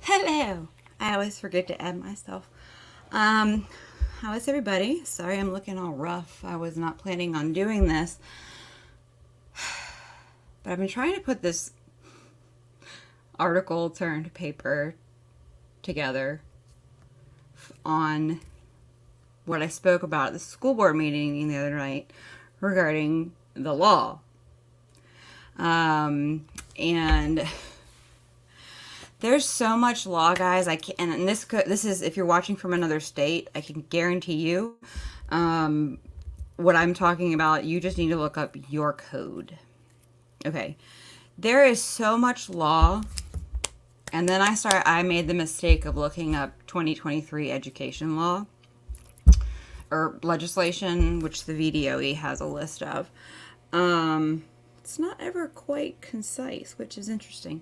Hello. I always forget to add myself. How is everybody? Sorry I'm looking all rough. I was not planning on doing this. But I've been trying to put this article turned paper together on what I spoke about at the school board meeting the other night regarding the law. And there's so much law, guys. I can't, and this is if you're watching from another state, I can guarantee you, what I'm talking about. You just need to look up your code. Okay, there is so much law, and then I made the mistake of looking up 2023 education law or legislation, which the VDOE has a list of. It's not ever quite concise, which is interesting.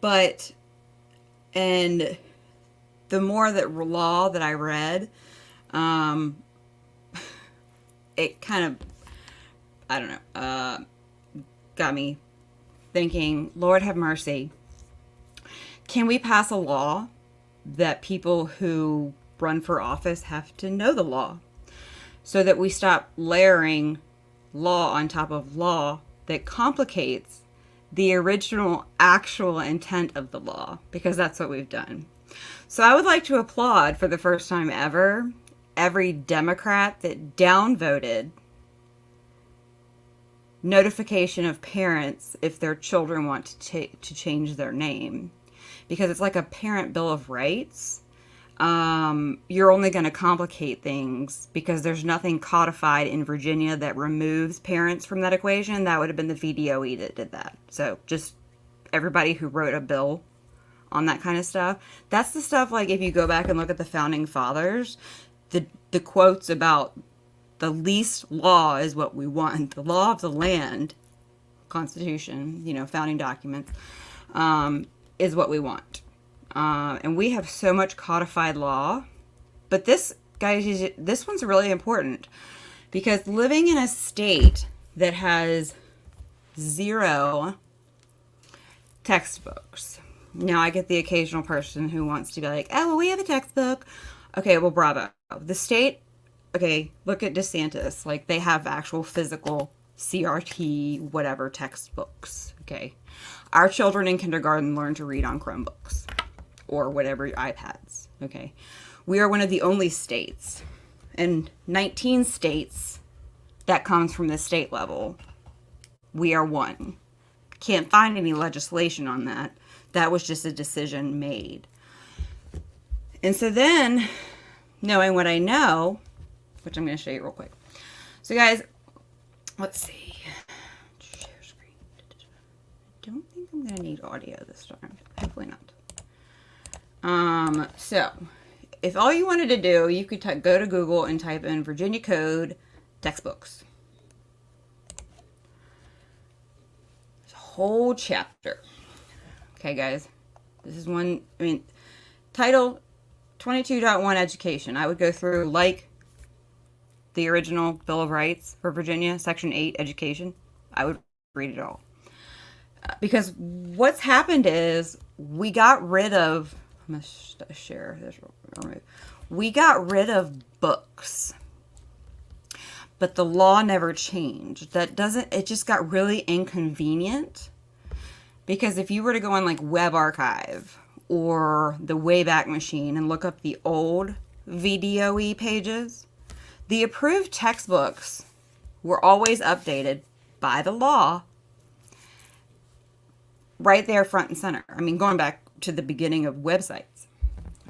But, and the more that law that I read, it kind of, I don't know, got me thinking, Lord have mercy. Can we pass a law that people who run for office have to know the law so that we stop layering law on top of law that complicates the original actual intent of the law, because that's what we've done. So I would like to applaud for the first time ever every Democrat that downvoted notification of parents if their children want to change their name, because it's like a parent bill of rights. You're only going to complicate things because there's nothing codified in Virginia that removes parents from that equation. That would have been the VDOE that did that. So just everybody who wrote a bill on that kind of stuff. That's the stuff, like, if you go back and look at the founding fathers, the quotes about the least law is what we want. The law of the land, Constitution, founding documents, is what we want. And we have so much codified law. But this, guys, this one's really important, because living in a state that has 0 textbooks. Now, I get the occasional person who wants to be like, oh, well, we have a textbook. Okay, well, bravo. The state, okay, look at DeSantis. Like, they have actual physical CRT, whatever, textbooks. Okay. Our children in kindergarten learn to read on Chromebooks or whatever, iPads. Okay. We are one of the only states, and 19 states that comes from the state level. We are one. Can't find any legislation on that. That was just a decision made. And so then, knowing what I know, which I'm going to show you real quick. So guys, let's see. Share screen. I don't think I'm going to need audio this time. Hopefully not. So if all you wanted to do, you could go to Google and type in Virginia Code textbooks. There's a whole chapter. Okay, guys. This is one, title 22.1 education. I would go through like the original Bill of Rights for Virginia, Section 8, education. I would read it all. Because what's happened is we got rid of, I'm going to share this. We got rid of books, but the law never changed. It just got really inconvenient, because if you were to go on like Web Archive or the Wayback Machine and look up the old VDOE pages, the approved textbooks were always updated by the law right there front and center. Going back to the beginning of websites.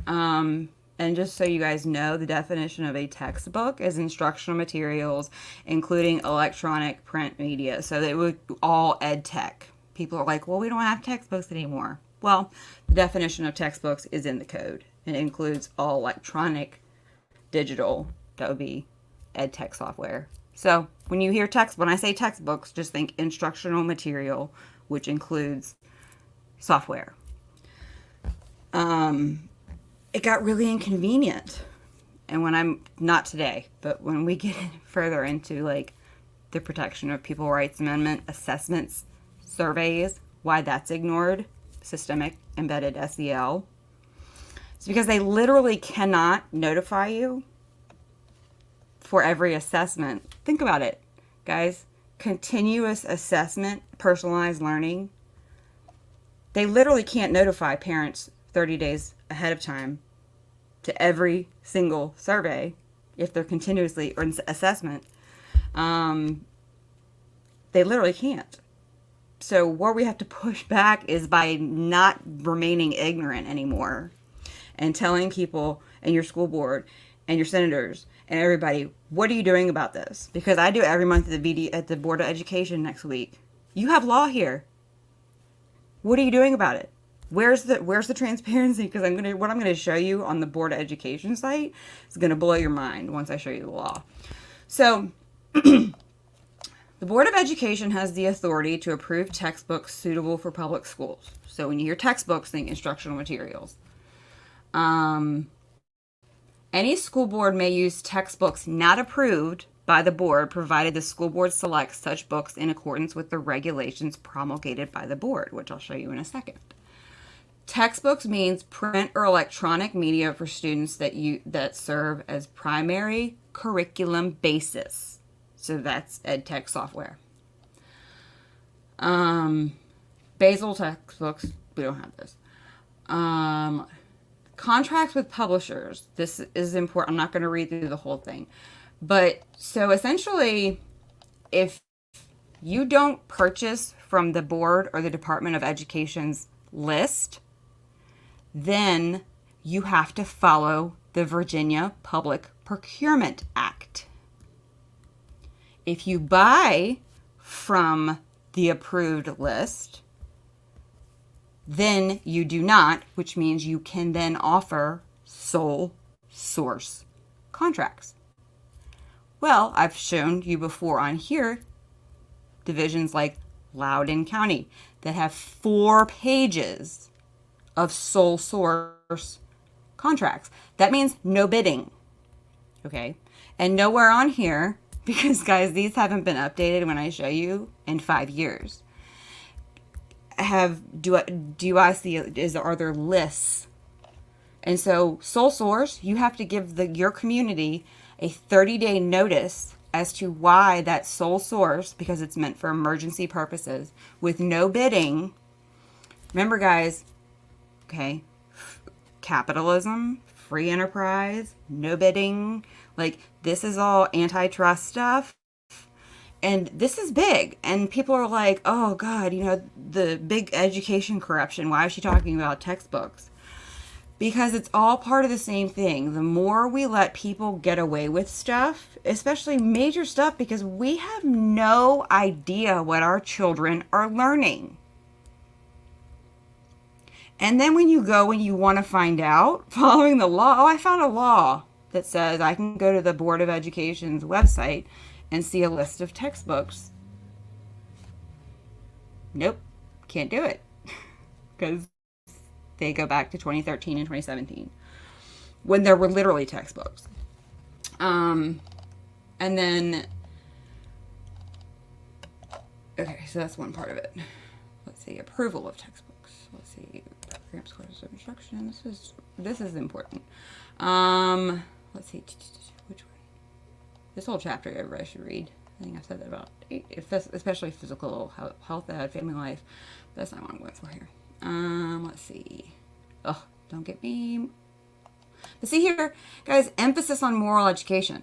And just so you guys know, the definition of a textbook is instructional materials, including electronic print media. So they would all ed tech. People are like, well, we don't have textbooks anymore. Well, the definition of textbooks is in the code. It includes all electronic, digital, that would be ed tech software. So when I say textbooks, just think instructional material, which includes software. It got really inconvenient. And when I'm not today, but when we get further into like the protection of People Rights Amendment assessments, surveys, why that's ignored, systemic embedded SEL. It's because they literally cannot notify you for every assessment. Think about it, guys. Continuous assessment, personalized learning. They literally can't notify parents 30 days ahead of time to every single survey if they're continuously or assessment. They literally can't. So where we have to push back is by not remaining ignorant anymore and telling people and your school board and your senators and everybody, what are you doing about this? Because I do it every month at the Board of Education next week. You have law here. What are you doing about it? Where's the transparency? Because what I'm gonna show you on the Board of Education site is gonna blow your mind once I show you the law. So the Board of Education has the authority to approve textbooks suitable for public schools. So when you hear textbooks, think instructional materials. Any school board may use textbooks not approved by the board, provided the school board selects such books in accordance with the regulations promulgated by the board, which I'll show you in a second. Textbooks means print or electronic media for students that serve as primary curriculum basis. So that's ed tech software. Basel textbooks, we don't have this. Contracts with publishers. This is important. I'm not going to read through the whole thing. But so essentially, if you don't purchase from the board or the Department of Education's list, then you have to follow the Virginia Public Procurement Act. If you buy from the approved list, then you do not, which means you can then offer sole source contracts. Well, I've shown you before on here divisions like Loudoun County that have 4 pages of sole source contracts. That means no bidding. Okay? And nowhere on here, because guys, these haven't been updated when I show you in 5 years. Are there lists? And so sole source, you have to give your community a 30-day notice as to why that sole source, because it's meant for emergency purposes, with no bidding. Remember, guys, okay, capitalism, free enterprise, no bidding, like this is all antitrust stuff. And this is big. And people are like, oh God, the big education corruption. Why is she talking about textbooks? Because it's all part of the same thing. The more we let people get away with stuff, especially major stuff, because we have no idea what our children are learning. And then when you want to find out, following the law, I found a law that says I can go to the Board of Education's website and see a list of textbooks. Nope, can't do it. Because they go back to 2013 and 2017 when there were literally textbooks. And then, okay, so that's one part of it. Let's see, approval of textbooks. Let's see, programs, courses of instruction. This is important. Let's see, which one? This whole chapter everybody should read. I think I've said that about 8, especially physical health ed, family life. That's not what I'm going for here. Let's see. Oh, don't get me. But see here, guys, emphasis on moral education.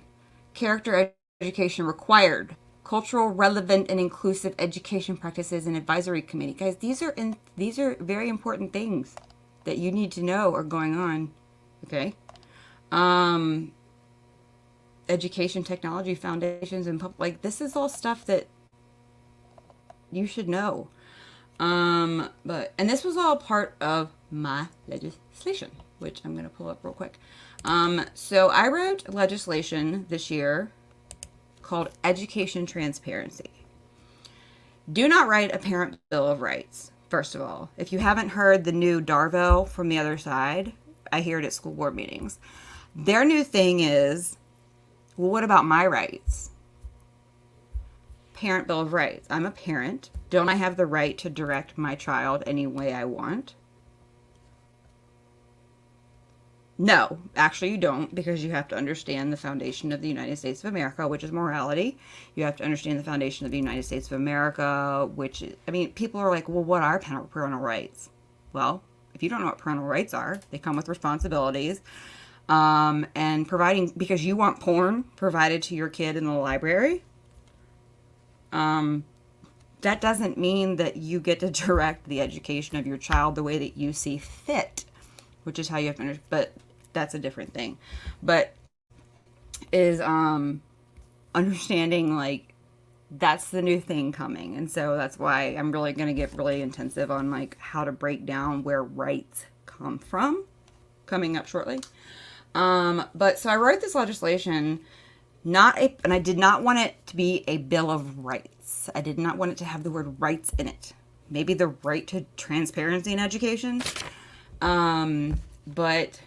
Character education required. Cultural, relevant, and inclusive education practices and advisory committee. Guys, these are very important things that you need to know are going on. Okay? Education technology foundations and this is all stuff that you should know. And this was all part of my legislation, which I'm going to pull up real quick. So I wrote legislation this year called Education Transparency. Do not write a parent bill of rights. First of all, if you haven't heard the new Darvel from the other side, I hear it at school board meetings. Their new thing is, well, what about my rights? Parent Bill of Rights. I'm a parent. Don't I have the right to direct my child any way I want? No, actually you don't, because you have to understand the foundation of the United States of America, which is morality. You have to understand the foundation of the United States of America, which is, I mean, people are like, well, what are parental rights? Well, if you don't know what parental rights are, they come with responsibilities. And providing, because you want porn provided to your kid in the library, that doesn't mean that you get to direct the education of your child the way that you see fit, which is how you have to understand, but that's a different thing. But is understanding, like, that's the new thing coming. And so that's why I'm really going to get really intensive on, like, how to break down where rights come from, coming up shortly. But so I wrote this legislation, and I did not want it to be a Bill of Rights. I did not want it to have the word rights in it. Maybe the right to transparency in education. But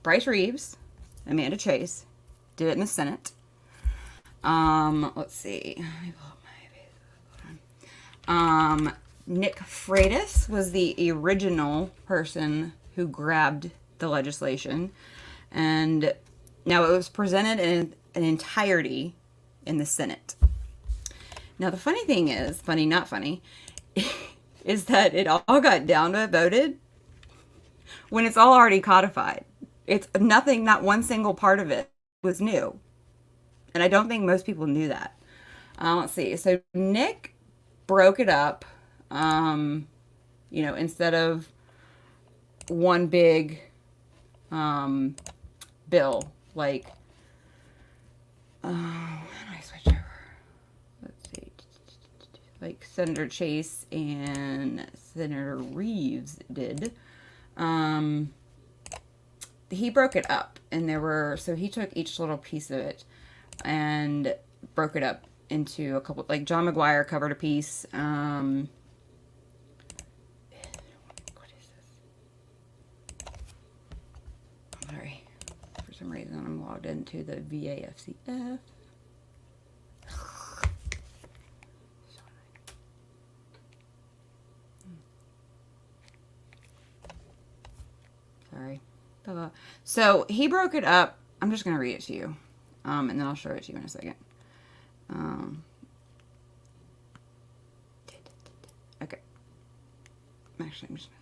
Bryce Reeves, Amanda Chase, did it in the Senate. Let's see. Nick Freitas was the original person who grabbed the legislation. And now it was presented in an entirety in the Senate. Now the funny thing is, funny, not funny, is that it all got voted when it's all already codified. It's nothing, not one single part of it was new. And I don't think most people knew that. Let's see. So Nick broke it up, instead of one big bill, like, how do I switch over? Let's see. Like Senator Chase and Senator Reeves did. He broke it up, and so he took each little piece of it and broke it up into a couple, like John McGuire covered a piece. What is this? Sorry. For some reason, I'm logged into the VAFCF. Sorry. So he broke it up. I'm just going to read it to you. And then I'll show it to you in a second. Okay. Actually, I'm just going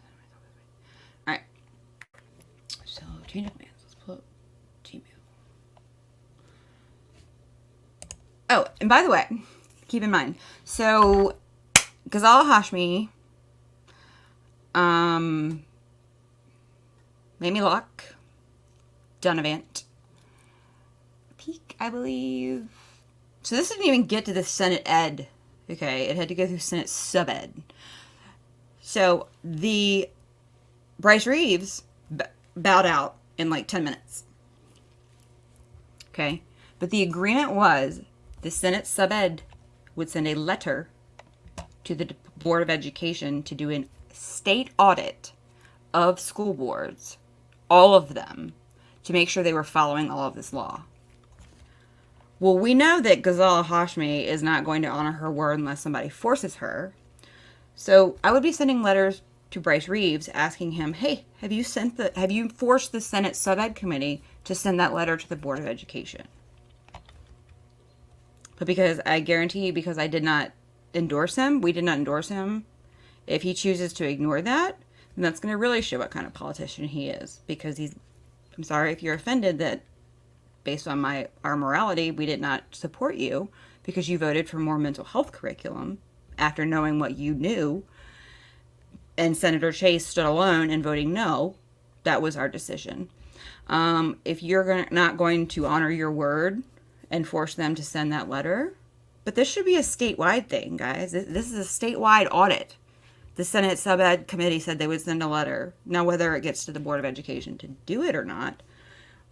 to... Alright. So, change of commands. Let's pull up Gmail. Oh, and by the way, keep in mind. So, Ghazala Hashmi, Mamie Locke, Donovan, Peak, I believe. So this didn't even get to the Senate Ed. Okay, it had to go through Senate Sub-Ed. So the Bryce Reeves bowed out in like 10 minutes. Okay, but the agreement was the Senate Sub-Ed would send a letter to the Board of Education to do a state audit of school boards, all of them, to make sure they were following all of this law. Well, we know that Ghazala Hashmi is not going to honor her word unless somebody forces her. So I would be sending letters to Bryce Reeves asking him, hey, have you forced the Senate Sub-Ed committee to send that letter to the Board of Education? But because I guarantee you, because I did not endorse him, we did not endorse him, if he chooses to ignore that, then that's going to really show what kind of politician he is. Because I'm sorry if you're offended that based on our morality, we did not support you because you voted for more mental health curriculum after knowing what you knew. And Senator Chase stood alone in voting no. That was our decision. If you're not going to honor your word and force them to send that letter, but this should be a statewide thing, guys. This is a statewide audit. The Senate Sub-Ed committee said they would send a letter. Now, whether it gets to the Board of Education to do it or not,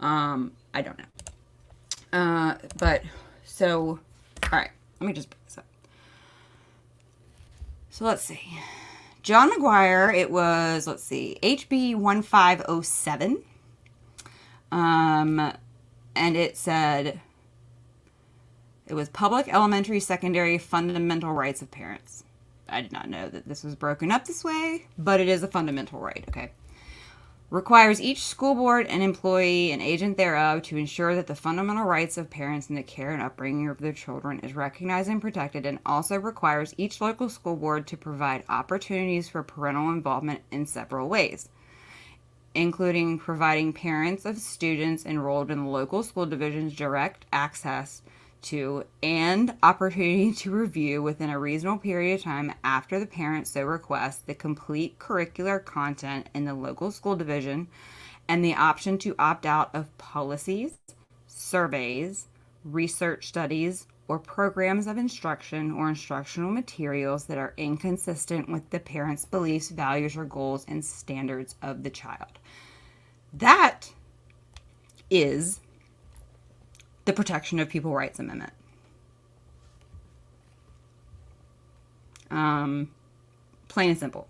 I don't know. But, so, all right, let me just put this up. So, let's see. John McGuire, it was, let's see, HB 1507. And it said, It was Public Elementary Secondary Fundamental Rights of Parents. I did not know that this was broken up this way, but it is a fundamental right, okay? Requires each school board and employee and agent thereof to ensure that the fundamental rights of parents in the care and upbringing of their children is recognized and protected, and also requires each local school board to provide opportunities for parental involvement in several ways, including providing parents of students enrolled in the local school divisions direct access to and opportunity to review within a reasonable period of time after the parent so requests the complete curricular content in the local school division, and the option to opt out of policies, surveys, research studies, or programs of instruction or instructional materials that are inconsistent with the parent's beliefs, values, or goals and standards of the child. That is the Protection of People's Rights Amendment. Plain and simple.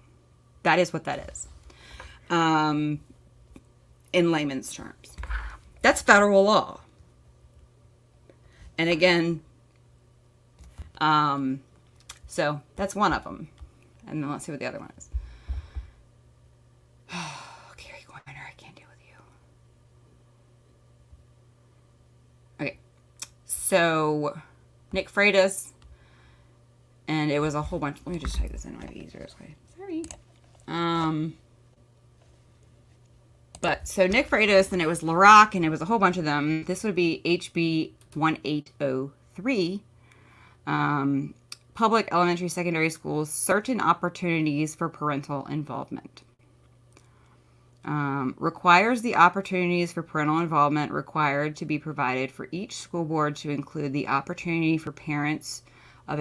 That is what that is. In layman's terms. That's federal law. And again, so that's one of them. And then let's see what the other one is. Gary Coiner, I can't deal with you. Okay. So, Nick Freitas, and it was a whole bunch. Let me just type this in. It might be easier this way. Sorry. But so Nick Freitas, and it was LaRock, and it was a whole bunch of them. This would be HB 1803. Public elementary secondary schools, certain opportunities for parental involvement. Requires the opportunities for parental involvement required to be provided for each school board to include the opportunity for parents of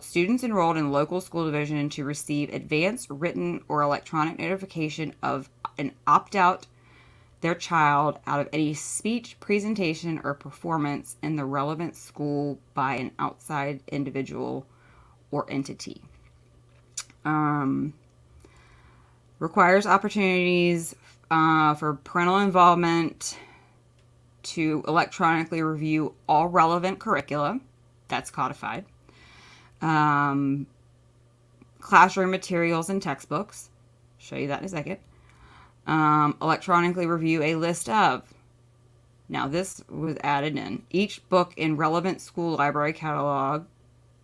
students enrolled in local school division to receive advanced written or electronic notification of an opt-out their child out of any speech, presentation, or performance in the relevant school by an outside individual or entity. Requires opportunities for parental involvement to electronically review all relevant curricula. That's codified. Classroom materials and textbooks. Show you that in a second. Electronically review a list of. Now this was added in. Each book in relevant school library catalog.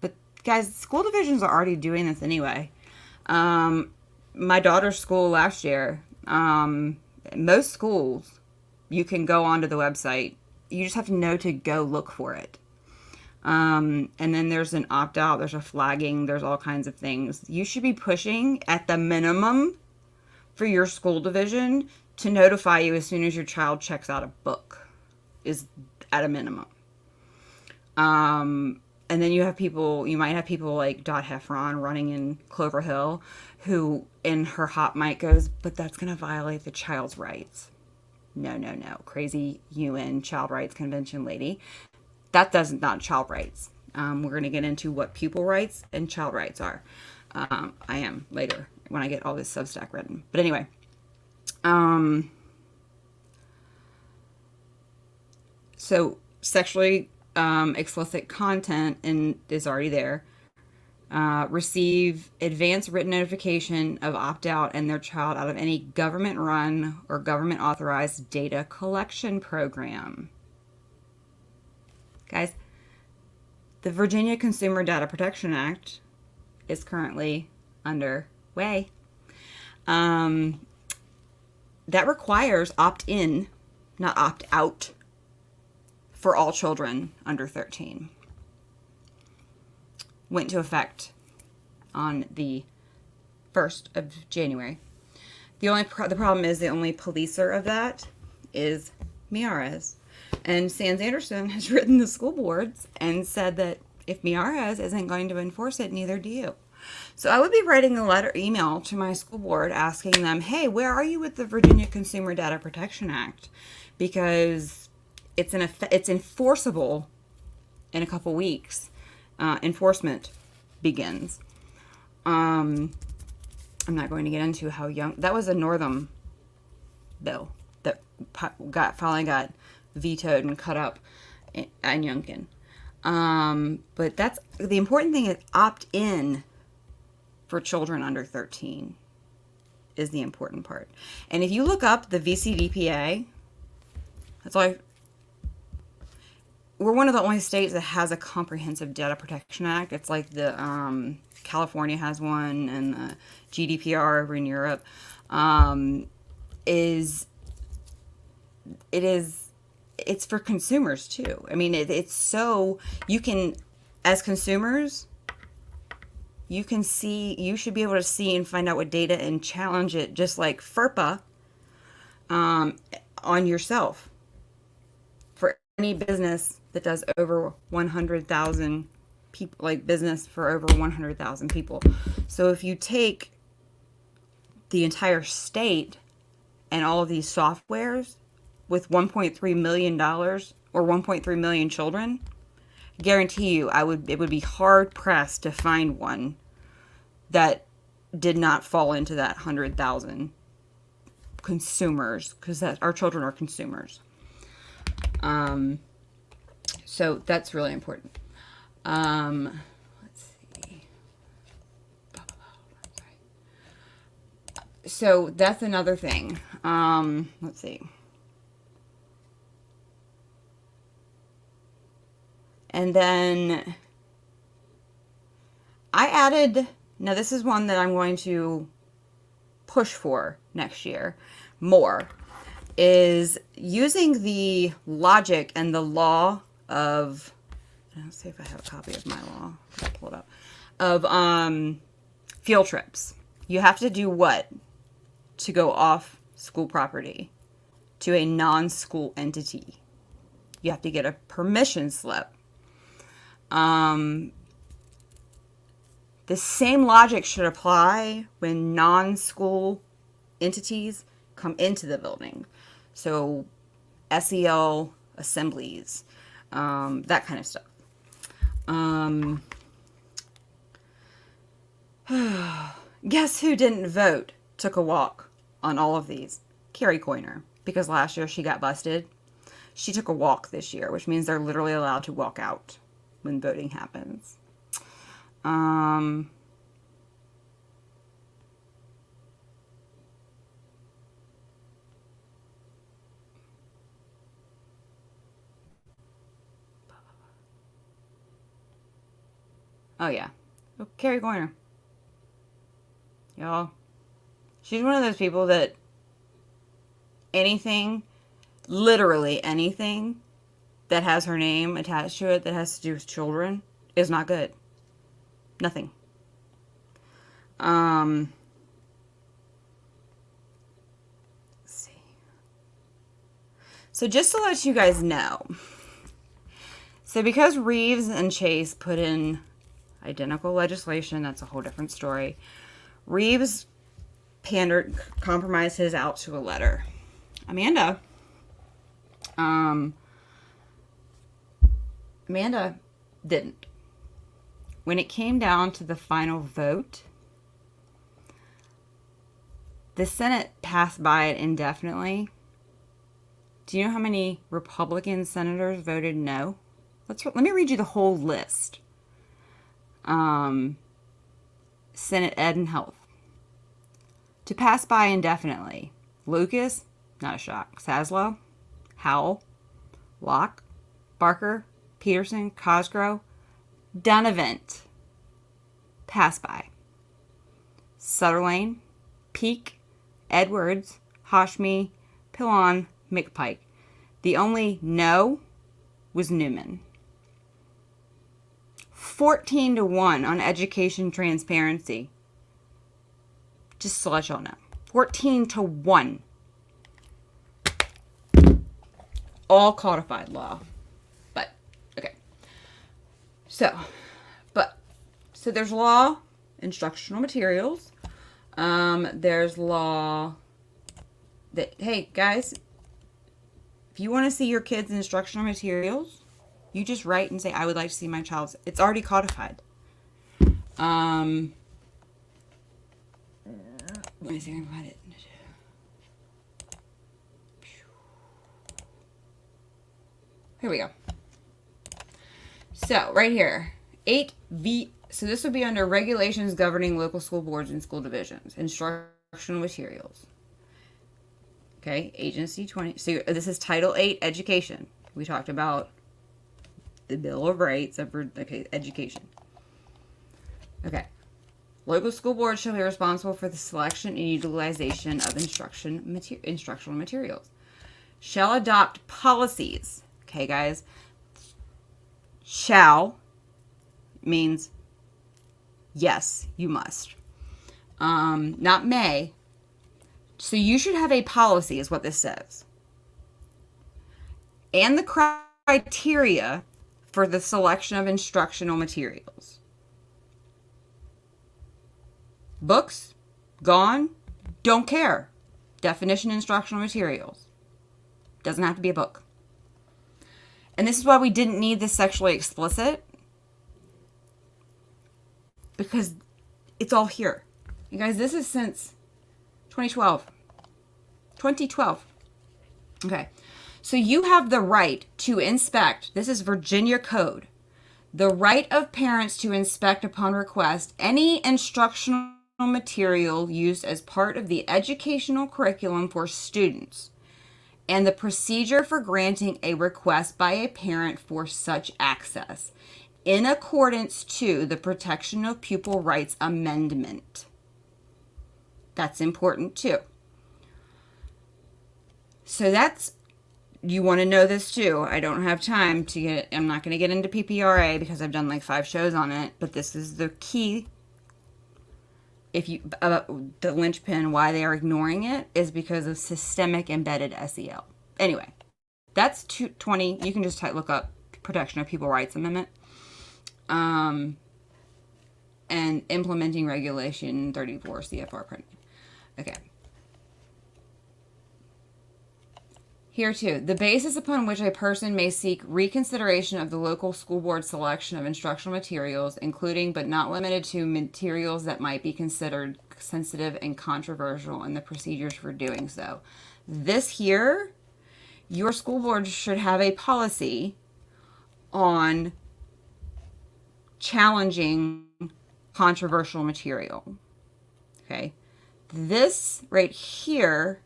But guys, school divisions are already doing this anyway. My daughter's school last year, most schools, you can go onto the website. You just have to know to go look for it. And then there's an opt-out, there's a flagging, there's all kinds of things. You should be pushing at the minimum for your school division to notify you as soon as your child checks out a book, is at a minimum. And then you might have people like Dot Heffron running in Clover Hill, who in her hot mic goes, but that's going to violate the child's rights. No. Crazy UN Child Rights Convention lady. That doesn't, not child rights. We're going to get into what pupil rights and child rights are. I am later when I get all this Substack written. But anyway. So sexually explicit content is already there. Receive advance written notification of opt-out and their child out of any government-run or government-authorized data collection program. Guys, the Virginia Consumer Data Protection Act is currently underway. That requires opt-in, not opt-out, for all children under 13. Went into effect on the 1st of January. The problem is the only policer of that is Miares. And Sands Anderson has written the school boards and said that if Miares isn't going to enforce it, neither do you. So I would be writing a email to my school board asking them, hey, where are you with the Virginia Consumer Data Protection Act? Because it's enforceable in a couple weeks. Enforcement begins. I'm not going to get into how young. That was a Northam bill that finally got vetoed and cut up in Youngkin. But that's the important thing is opt in for children under 13 is the important part. And if you look up the VCDPA, that's all we're one of the only states that has a comprehensive data protection act. It's like the California has one, and the GDPR over in Europe. It's for consumers too. I mean, it's so you can, as consumers, you should be able to see and find out what data and challenge it, just like FERPA, on yourself. For any business that does over 100,000 people, like business for over 100,000 people. So if you take the entire state and all of these softwares with $1.3 million or 1.3 million children, guarantee you it would be hard pressed to find one that did not fall into that 100,000 consumers, because our children are consumers. So that's really important. Let's see. So that's another thing. Let's see. And then I added, now this is one that I'm going to push for next year more, is using the logic and the law of, let's see if I have a copy of my law. I'll pull it up. Of field trips. You have to do what to go off school property to a non-school entity? You have to get a permission slip. The same logic should apply when non-school entities come into the building. So SEL assemblies, that kind of stuff. Guess who didn't vote? Took a walk on all of these? Carrie Coyner, because last year she got busted. She took a walk this year, which means they're literally allowed to walk out when voting happens. Oh yeah, Carrie Coyner. Y'all, she's one of those people that anything, literally anything that has her name attached to it that has to do with children is not good. Nothing. Let's see. So just to let you guys know, so because Reeves and Chase put in identical legislation, that's a whole different story. Reeves compromised his out to a letter. Amanda didn't. When it came down to the final vote, the Senate passed by it indefinitely. Do you know how many Republican senators voted no? Let me read you the whole list. Senate Ed and Health. To pass by indefinitely: Lucas, not a shock; Saslow, Howell, Locke, Barker, Peterson, Cosgrove, Dunavant. Pass by. Sutherlane, Peake, Edwards, Hashmi, Pillon, McPike. The only no was Newman. 14-1 on education transparency. Just to let y'all know. 14-1. All codified law. But, okay. So there's law, instructional materials. There's law that, hey, guys, if you want to see your kids' instructional materials, you just write and say, I would like to see my child's. It's already codified. Let me see if I can find it. Here we go. So right here, 8V. So this would be under regulations governing local school boards and school divisions, instructional materials. Okay, agency 20. So this is Title 8, education. We talked about the Bill of Rights of education. Okay. Local school boards shall be responsible for the selection and utilization of instructional materials. Shall adopt policies. Okay, guys. Shall means yes, you must. Not may. So you should have a policy, is what this says. And the criteria for the selection of instructional materials. Books, gone, don't care. Definition instructional materials. Doesn't have to be a book. And this is why we didn't need this sexually explicit. Because it's all here. You guys, this is since 2012. 2012. Okay. So you have the right to inspect. This is Virginia Code. The right of parents to inspect upon request any instructional material used as part of the educational curriculum for students, and the procedure for granting a request by a parent for such access, in accordance to the Protection of Pupil Rights Amendment. That's important too. So that's, you want to know this too. I don't have time to get, I'm not going to get into PPRA because I've done like 5 shows on it, but this is the key. If you, the linchpin why they are ignoring it is because of systemic embedded SEL. Anyway, that's 220. You can just look up Protection of Pupil Rights Amendment. And implementing regulation 34 CFR printing. Okay. Here too, the basis upon which a person may seek reconsideration of the local school board selection of instructional materials, including but not limited to materials that might be considered sensitive and controversial, and the procedures for doing so. This here, your school board should have a policy on challenging controversial material. Okay. This right here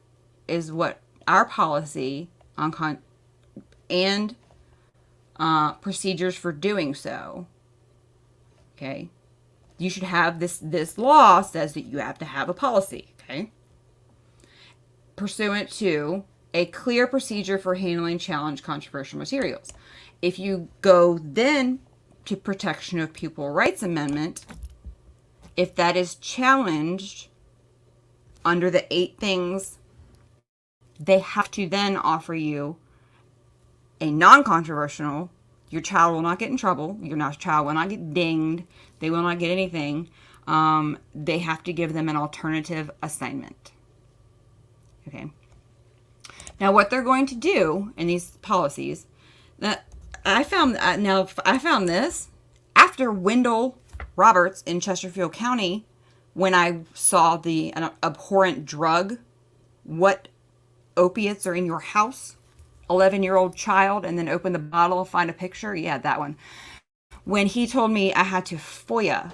is what our policy on procedures for doing so. Okay. You should have this law says that you have to have a policy. Okay. Pursuant to a clear procedure for handling challenged controversial materials. If you go then to Protection of Pupil Rights Amendment, if that is challenged under the 8 things, they have to then offer you a non-controversial. Your child will not get in trouble. Your child will not get dinged. They will not get anything. They have to give them an alternative assignment. Okay. Now, what they're going to do in these policies, that I found this after Wendell Roberts in Chesterfield County, when I saw the abhorrent drug, what opiates are in your house, 11-year-old child, and then open the bottle, find a picture. Yeah, that one. When he told me I had to FOIA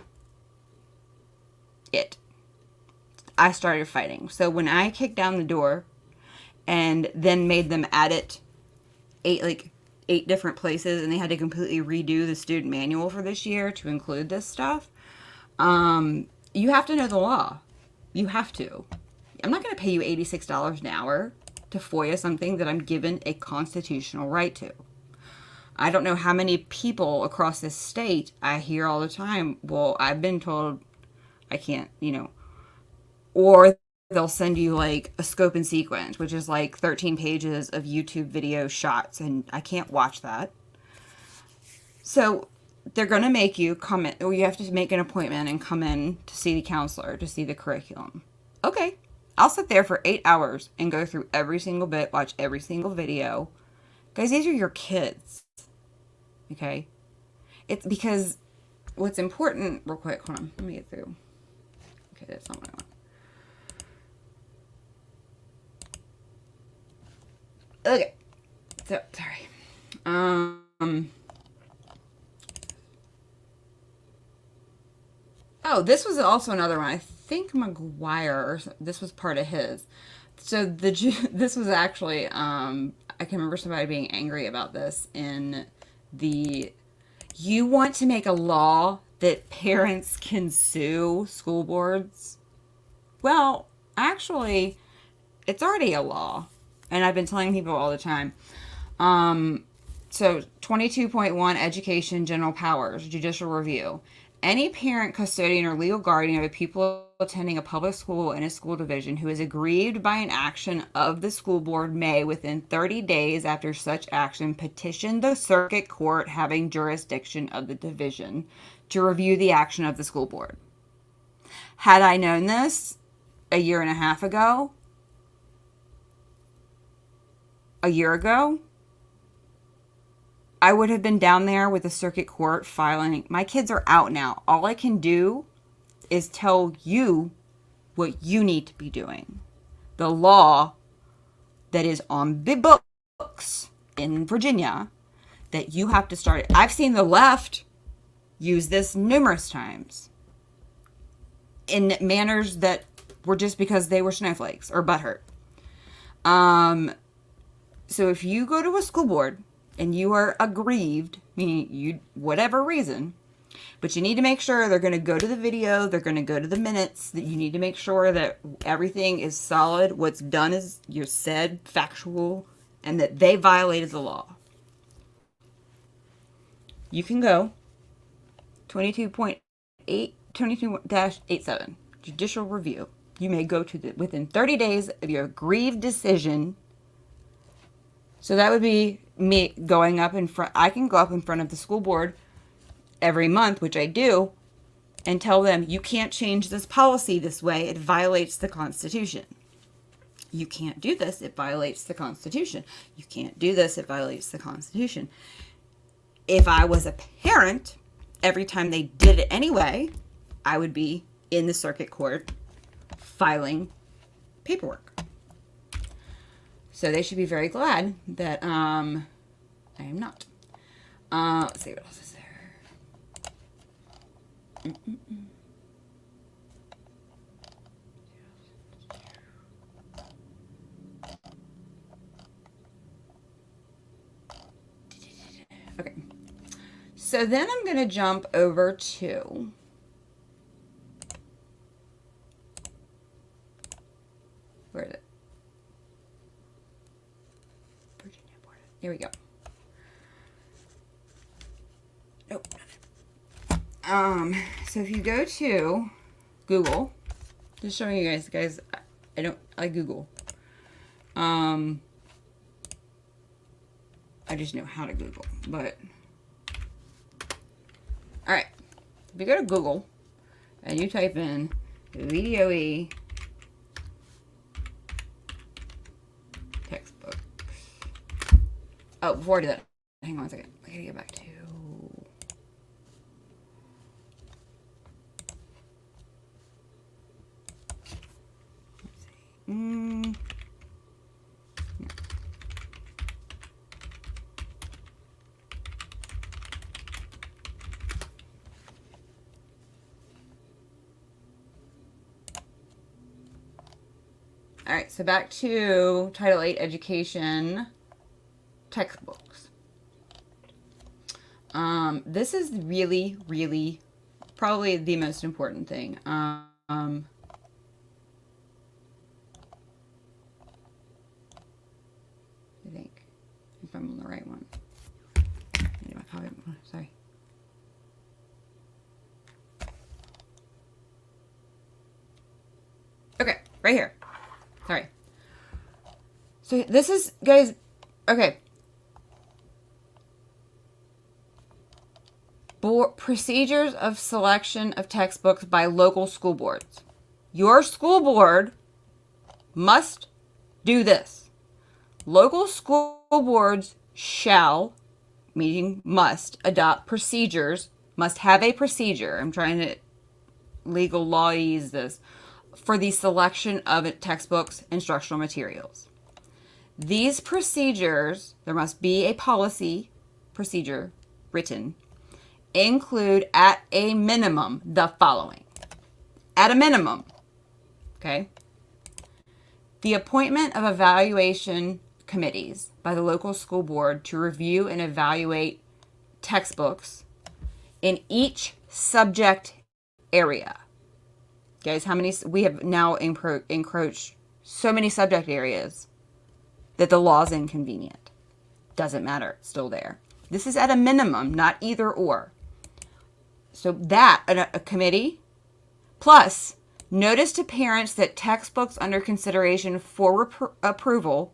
it, I started fighting. So when I kicked down the door and then made them add it 8 different places, and they had to completely redo the student manual for this year to include this stuff, you have to know the law. You have to. I'm not going to pay you $86 an hour to FOIA something that I'm given a constitutional right to. I don't know how many people across this state I hear all the time, well, I've been told I can't, or they'll send you like a scope and sequence, which is like 13 pages of YouTube video shots, and I can't watch that. So they're going to make you come in, or you have to make an appointment and come in to see the counselor, to see the curriculum. Okay. I'll sit there for 8 hours and go through every single bit, watch every single video. Guys, these are your kids. Okay? It's because what's important, real quick, hold on, let me get through. Okay, that's not what I want. Okay. So, sorry. Oh, this was also another one. I think McGuire, this was part of his. So this was actually, I can remember somebody being angry about this in the, you want to make a law that parents can sue school boards? Well, actually, it's already a law. And I've been telling people all the time. So 22.1, Education, General Powers, Judicial Review. Any parent, custodian, or legal guardian of a pupil attending a public school in a school division who is aggrieved by an action of the school board may, within 30 days after such action, petition the circuit court having jurisdiction of the division to review the action of the school board. Had I known this a year and a half ago, a year ago, I would have been down there with the circuit court filing. My kids are out now. All I can do is tell you what you need to be doing. The law that is on the books in Virginia that you have to start. I've seen the left use this numerous times in manners that were just because they were snowflakes or butthurt. So if you go to a school board and you are aggrieved, meaning you, whatever reason, but you need to make sure they're going to go to the video, they're going to go to the minutes, that you need to make sure that everything is solid, what's done is you're said, factual, and that they violated the law. You can go 22.87, Judicial Review. You may go to within 30 days of your aggrieved decision. So that would be me going up in front. I can go up in front of the school board every month, which I do, and tell them, you can't change this policy this way. It violates the Constitution. You can't do this. It violates the Constitution. You can't do this. It violates the Constitution. If I was a parent, every time they did it anyway, I would be in the circuit court filing paperwork. So they should be very glad that I am not. Let's see what else is there. Okay. So then I'm going to jump over to where is it? Virginia Board. Here we go. Nope. So if you go to Google, just showing you guys, I Google. I just know how to Google, but all right. If you go to Google and you type in VDOE textbooks. Oh, before I do that, hang on a second. I gotta get back to. Let's see. No. All right, so back to Title VIII Education textbooks. This is really, really probably the most important thing. I think, if I'm on the right one. Sorry. Okay, right here. Sorry. So this is, guys, okay. Procedures of selection of textbooks by local school boards. Your school board must do this. Local school boards shall, meaning must, adopt procedures, must have a procedure. I'm trying to legal lawese this. For the selection of textbooks, instructional materials. These procedures, there must be a policy procedure written, include at a minimum the following. at a minimum, okay, the appointment of evaluation committees by the local school board to review and evaluate textbooks in each subject area. Guys, how many? We have now encroached so many subject areas that the law's inconvenient. Doesn't matter. It's still there. This is at a minimum, not either or. So that, a committee, plus notice to parents that textbooks under consideration for approval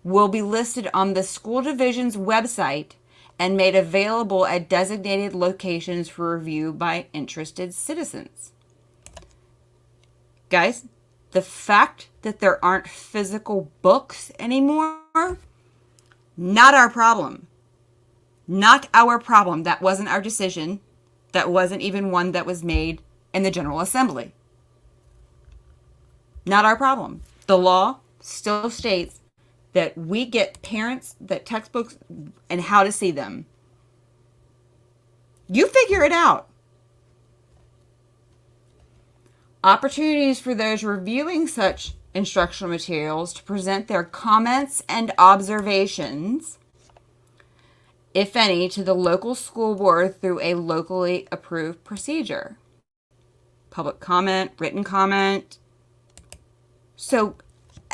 will be listed on the school division's website and made available at designated locations for review by interested citizens. Guys, the fact that there aren't physical books anymore, not our problem. Not our problem. That wasn't our decision. That wasn't even one that was made in the General Assembly. Not our problem. The law still states that we get parents that textbooks and how to see them. You figure it out. Opportunities for those reviewing such instructional materials to present their comments and observations, if any, to the local school board through a locally approved procedure. Public comment, written comment. So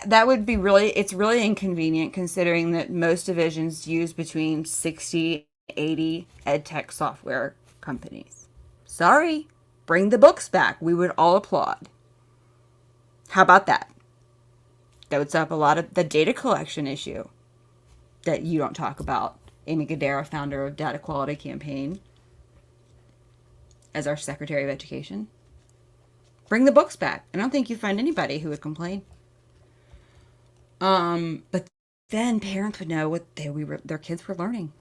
that would be it's really inconvenient considering that most divisions use between 60, 80 ed tech software companies. Sorry, bring the books back. We would all applaud. How about that? That would stop a lot of the data collection issue that you don't talk about. Amy Gadara, founder of Data Quality Campaign, as our Secretary of Education. Bring the books back. I don't think you find anybody who would complain. But then parents would know what their kids were learning.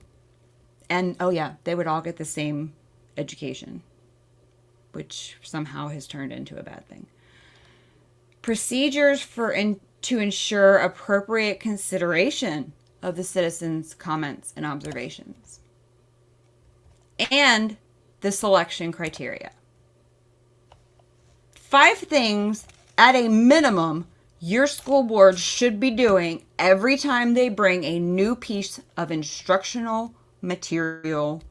And, oh yeah, they would all get the same education, which somehow has turned into a bad thing. Procedures to ensure appropriate consideration of the citizens' comments and observations. And the selection criteria. 5 things at a minimum your school board should be doing every time they bring a new piece of instructional material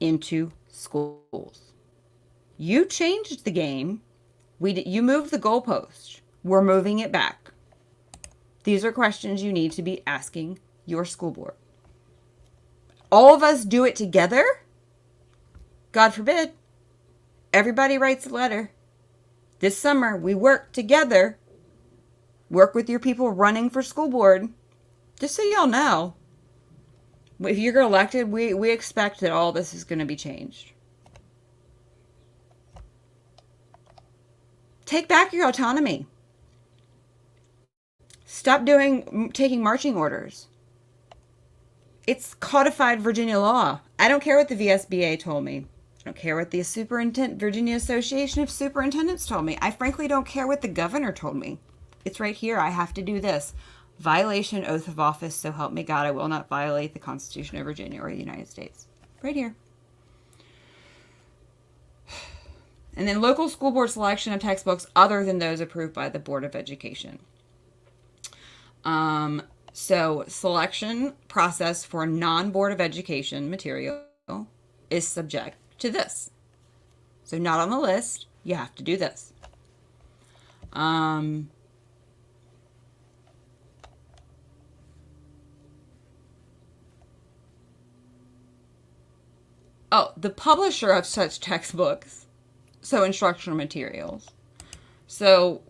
into schools. You changed the game. You moved the goalpost. We're moving it back. These are questions you need to be asking your school board. All of us do it together? God forbid. Everybody writes a letter. This summer, we work together. Work with your people running for school board. Just so y'all know, if you're elected, we expect that all this is going to be changed. Take back your autonomy. Stop taking marching orders. It's codified Virginia law. I don't care what the VSBA told me. I don't care what the Virginia Association of Superintendents told me. I frankly don't care what the governor told me. It's right here. I have to do this. Violation, oath of office, so help me God, I will not violate the Constitution of Virginia or the United States. Right here. And then local school board selection of textbooks other than those approved by the Board of Education. So selection process for non-Board of Education material is subject to this. So not on the list. You have to do this. The publisher of such textbooks, so instructional materials. So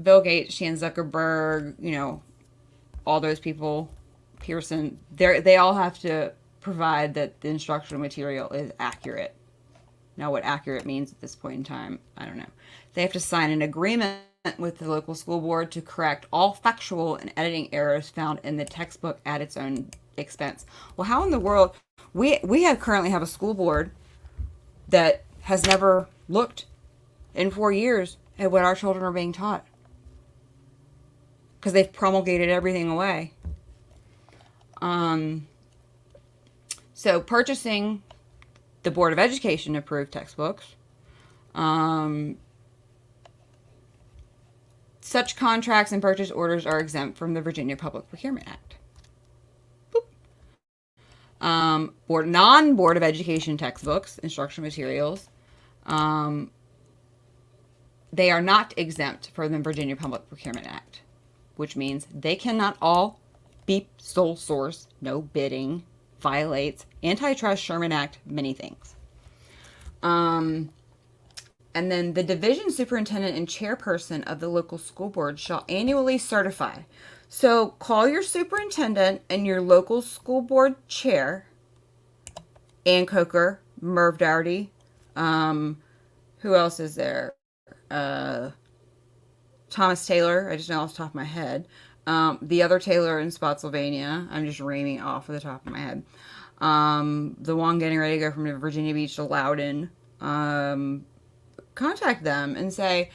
Bill Gates, Shan Zuckerberg, all those people, Pearson, they all have to provide that the instructional material is accurate. Now, what accurate means at this point in time, I don't know. They have to sign an agreement with the local school board to correct all factual and editing errors found in the textbook at its own expense. Well, how in the world... We currently have a school board that has never looked in 4 years at what our children are being taught because they've promulgated everything away. So purchasing the Board of Education approved textbooks, Such contracts and purchase orders are exempt from the Virginia Public Procurement Act. Non-Board of Education textbooks, instructional materials, they are not exempt from the Virginia Public Procurement Act, which means they cannot all be sole source, no bidding, violates antitrust, Sherman Act, many things. And then the division superintendent and chairperson of the local school board shall annually certify. So call your superintendent and your local school board chair, Ann Coker, Merv Dougherty, who else is there? Thomas Taylor, I just know off the top of my head. The other Taylor in Spotsylvania, I'm just reaming off of the top of my head. The one getting ready to go from Virginia Beach to Loudoun. Contact them and say,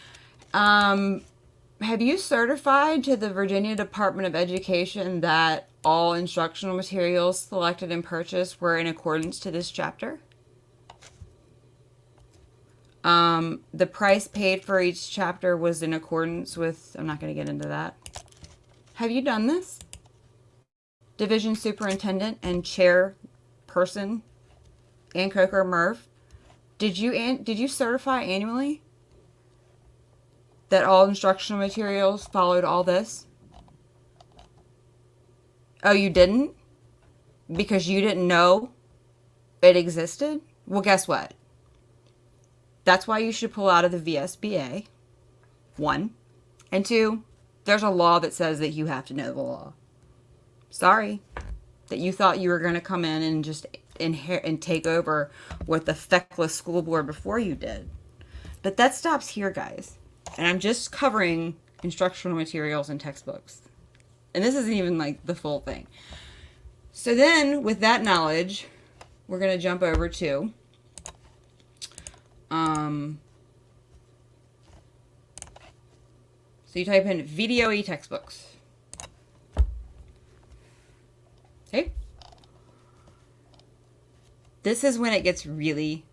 have you certified to the Virginia Department of Education that all instructional materials selected and purchased were in accordance to this chapter? The price paid for each chapter was in accordance with, I'm not going to get into that. Have you done this? Division superintendent and chairperson, Ann Coker, Merv, did you certify annually that all instructional materials followed all this? Oh, you didn't? Because you didn't know it existed? Well, guess what? That's why you should pull out of the VSBA, 1. And 2, there's a law that says that you have to know the law. Sorry that you thought you were going to come in and just inherit and take over what the feckless school board before you did. But that stops here, guys. And I'm just covering instructional materials and textbooks. And this isn't even like the full thing. So then, with that knowledge, we're going to jump over to so you type in VDOE textbooks. Okay. This is when it gets really,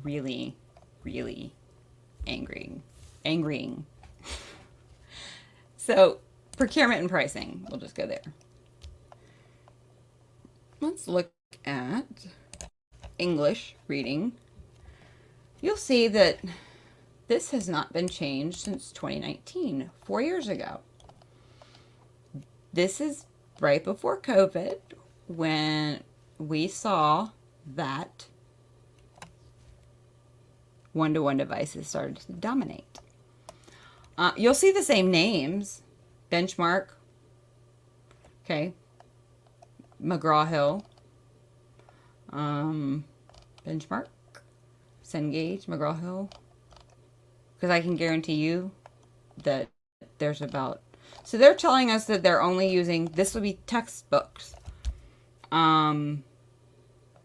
really, really angrying. So, procurement and pricing. We'll just go there. Let's look at English reading. You'll see that this has not been changed since 2019, 4 years ago. This is right before COVID when we saw that one-to-one devices started to dominate. You'll see the same names. Benchmark. Okay. McGraw-Hill. Benchmark. Cengage, McGraw-Hill. Because I can guarantee you that there's about... So they're telling us that they're only using... This would be textbooks. And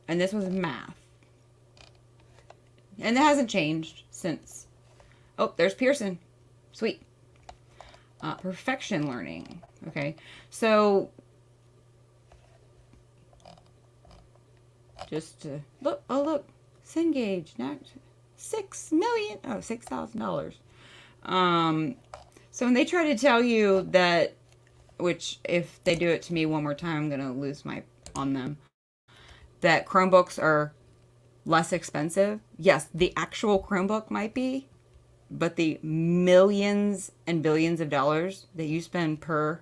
this was math. And it hasn't changed since. Oh, there's Pearson. Sweet. Perfection learning. Okay. So... Just to... Look. Oh, look. Cengage, $6,000. So when they try to tell you that, which if they do it to me one more time, I'm gonna lose on them, that Chromebooks are less expensive. Yes, the actual Chromebook might be, but the millions and billions of dollars that you spend per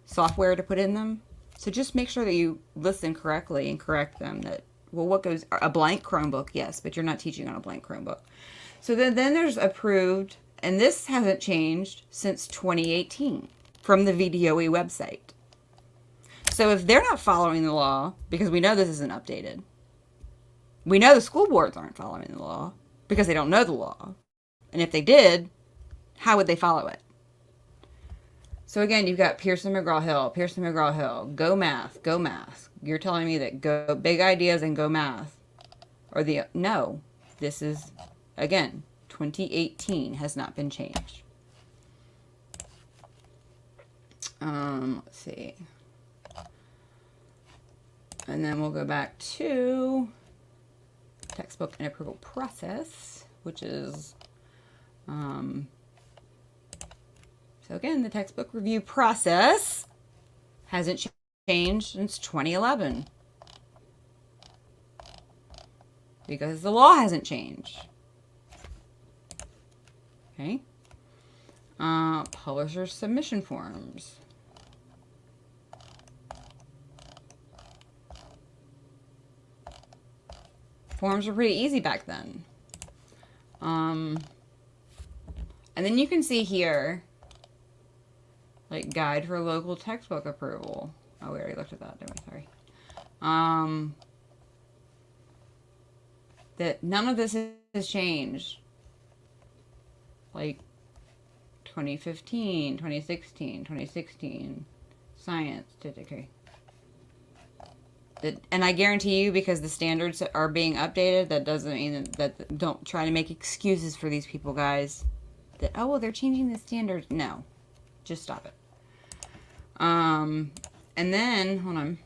software to put in them. So just make sure that you listen correctly and correct them that, well, what goes, a blank Chromebook, yes, but you're not teaching on a blank Chromebook. So then there's approved, and this hasn't changed since 2018 from the VDOE website. So if they're not following the law, because we know this isn't updated, we know the school boards aren't following the law because they don't know the law. And if they did, how would they follow it? So again, you've got Pearson McGraw-Hill, Go Math. You're telling me that Go Big Ideas and Go Math are the... No, this is, again, 2018 has not been changed. Let's see. And then we'll go back to textbook and approval process, which is So again, the textbook review process hasn't changed since 2011 because the law hasn't changed. Okay. Publisher submission forms. Forms were pretty easy back then. And then you can see here, like, guide for local textbook approval. Oh, we already looked at that, didn't we? Sorry. That none of this has changed. Like 2015, 2016, 2016, science, okay. And I guarantee you, because the standards are being updated, that doesn't mean that don't try to make excuses for these people, guys. That, oh, well, they're changing the standards. No, just stop it. And then, hold on.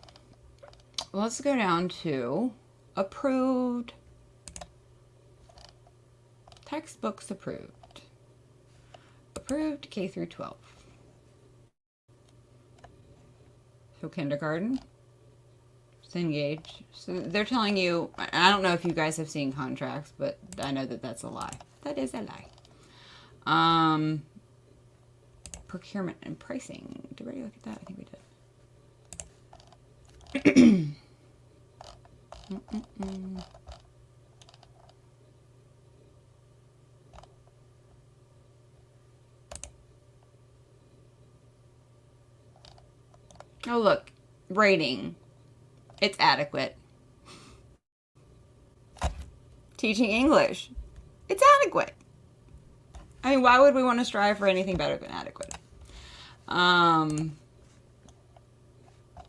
Let's go down to approved. Textbooks approved. Approved K through 12. So kindergarten. Engage. So they're telling you, I don't know if you guys have seen contracts, but I know that that's a lie. That is a lie. Procurement and pricing. Did we already look at that? I think we did. Oh, look. Rating. It's adequate. Teaching English. It's adequate. I mean, why would we want to strive for anything better than adequate?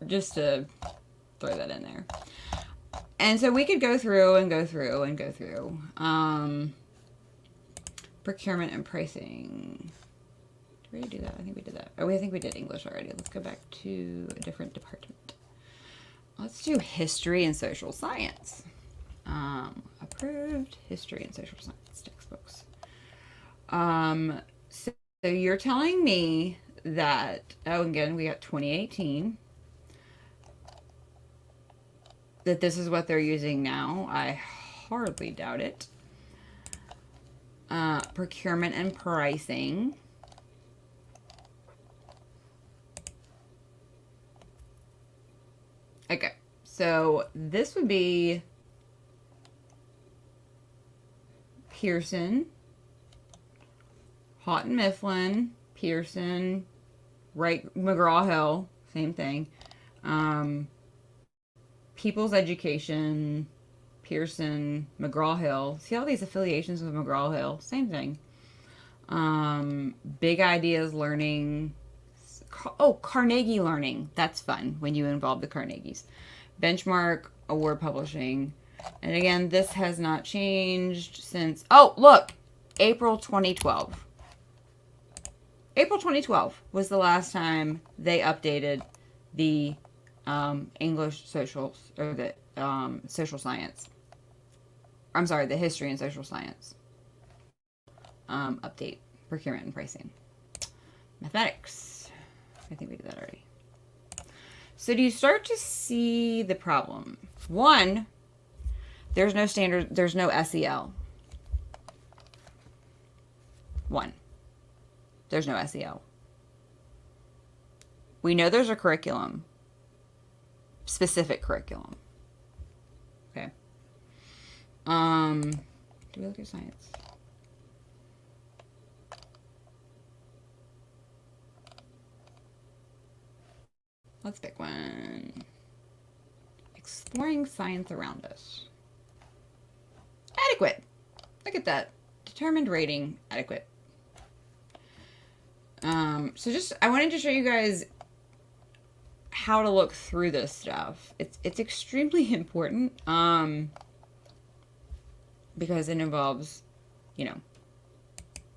Just to throw that in there. And so we could go through and go through and go through. Procurement and pricing. Did we already do that? I think we did that. Oh, I think we did English already. Let's go back to a different department. Let's do history and social science. Approved history and social science textbooks. So you're telling me that, oh, again, we got 2018, that this is what they're using now. I hardly doubt it. Procurement and pricing. Okay, so this would be Pearson, Houghton Mifflin, Pearson, Wright McGraw-Hill, same thing. People's Education, Pearson, McGraw-Hill. See all these affiliations with McGraw-Hill? Same thing. Big Ideas Learning. Oh, Carnegie Learning. That's fun when you involve the Carnegies. Benchmark Award Publishing. And again, this has not changed since... Oh, look! April 2012. April 2012 was the last time they updated the English social... Or the social science. I'm sorry, the history and social science. Update. Procurement and pricing. Mathematics. I think we did that already. So do you start to see the problem? One, there's no standard, there's no SEL. One, there's no SEL. We know there's a curriculum, specific curriculum. Okay. Do we look at science? Let's pick one. Exploring science around us. Adequate. Look at that. Determined rating. Adequate. So just, I wanted to show you guys how to look through this stuff. It's extremely important. Because it involves, you know,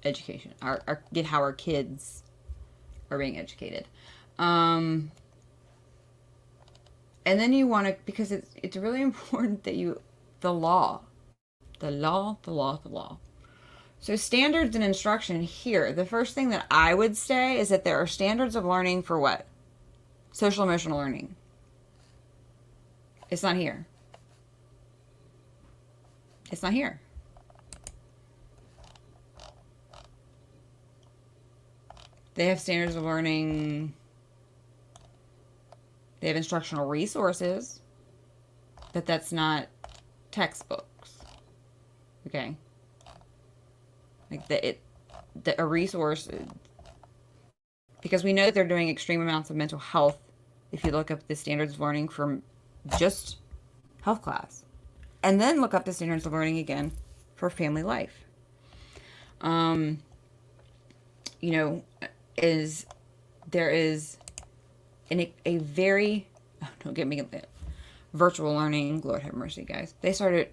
education. How our kids are being educated. And then you want to, because it's really important that the law. So standards and instruction here, the first thing that I would say is that there are standards of learning for what? Social emotional learning. It's not here. It's not here. They have standards of learning. They have instructional resources, but that's not textbooks. Okay. Like a resource, because we know that they're doing extreme amounts of mental health. If you look up the standards of learning from just health class, and then look up the standards of learning again for family life. You know, there is a very, oh, don't get me virtual learning. Lord have mercy, guys.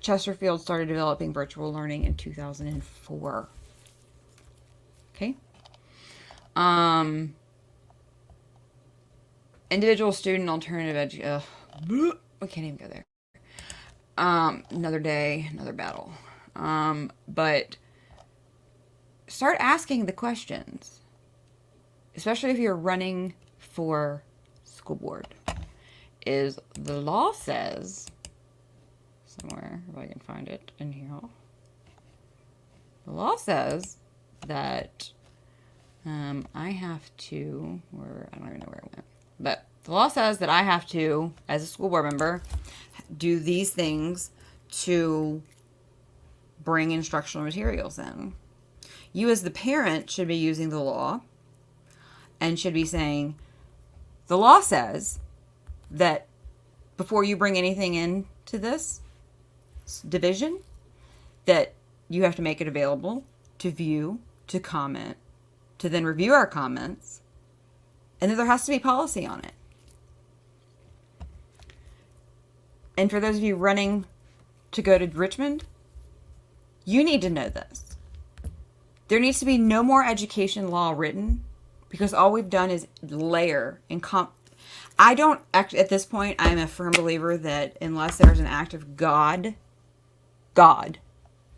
Chesterfield started developing virtual learning in 2004. Okay. Individual student alternative education. We can't even go there. Another day, another battle. But start asking the questions, especially if you're running for school board. Is the law says somewhere, if I can find it in here. The law says that I have to, or I don't even know where it went, but the law says that I have to, as a school board member, do these things to bring instructional materials in. You as the parent should be using the law and should be saying, the law says that before you bring anything into this division, that you have to make it available to view, to comment, to then review our comments, and that there has to be policy on it. And for those of you running to go to Richmond, you need to know this. There needs to be no more education law written, because all we've done is layer and I don't act at this point. I'm a firm believer that unless there's an act of God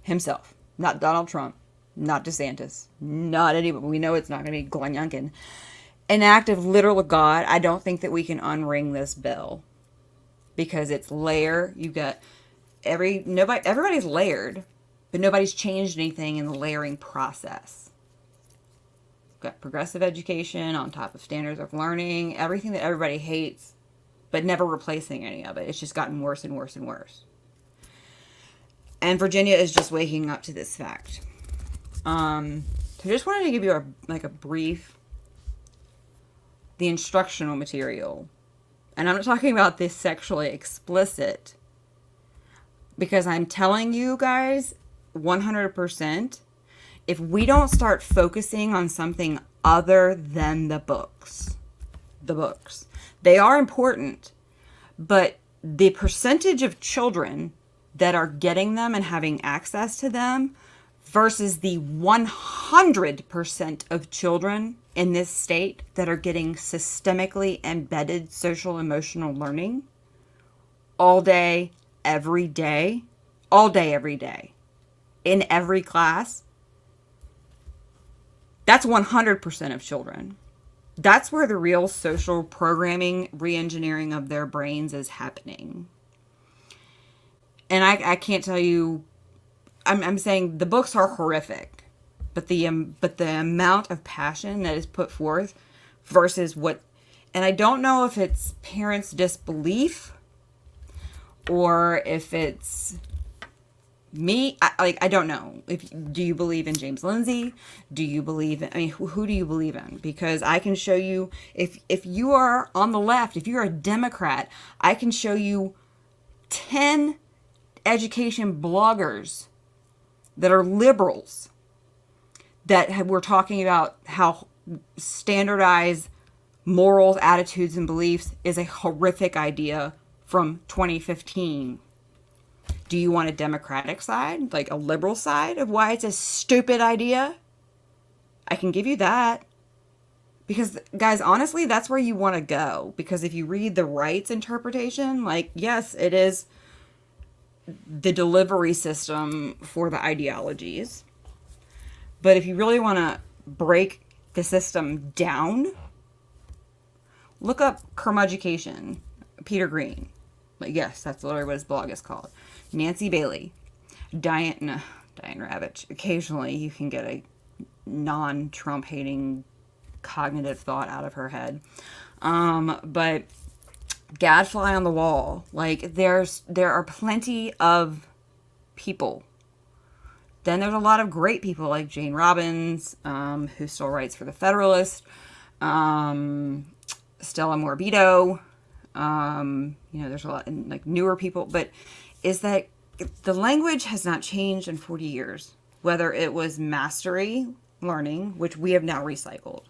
himself, not Donald Trump, not DeSantis, not anybody. We know it's not going to be Glenn Youngkin. An act of literal God. I don't think that we can unring this bill, because it's layer. You got everybody's layered, but nobody's changed anything in the layering process. We've got progressive education on top of standards of learning, everything that everybody hates, but never replacing any of it. It's just gotten worse and worse and worse. And Virginia is just waking up to this fact. So I just wanted to give you a brief, the instructional material. And I'm not talking about this sexually explicit, because I'm telling you guys 100%, if we don't start focusing on something other than the books, they are important, but the percentage of children that are getting them and having access to them versus the 100% of children in this state that are getting systemically embedded social emotional learning all day, every day, in every class, that's 100% of children. That's where the real social programming, re-engineering of their brains is happening. And I can't tell you, I'm saying the books are horrific, but the amount of passion that is put forth versus what, and I don't know if it's parents' disbelief or if it's me. I don't know. Do you believe in James Lindsay? Do you believe in, who do you believe in? Because I can show you, if you are on the left, if you're a Democrat, I can show you 10 education bloggers that are liberals that were talking about how standardized morals, attitudes, and beliefs is a horrific idea from 2015. Do you want a Democratic side, like a liberal side of why it's a stupid idea? I can give you that. Because, guys, honestly, that's where you want to go. Because if you read the right's interpretation, like, yes, it is the delivery system for the ideologies. But if you really want to break the system down, look up Curmudgeducation, Peter Green. Like, yes, that's literally what his blog is called. Nancy Bailey, Diane Ravitch. Occasionally you can get a non-Trump hating cognitive thought out of her head. But gadfly on the wall. Like, there are plenty of people. Then there's a lot of great people like Jane Robbins, who still writes for the Federalist, Stella Morbido. There's a lot like newer people, but is that the language has not changed in 40 years. Whether it was mastery learning, which we have now recycled,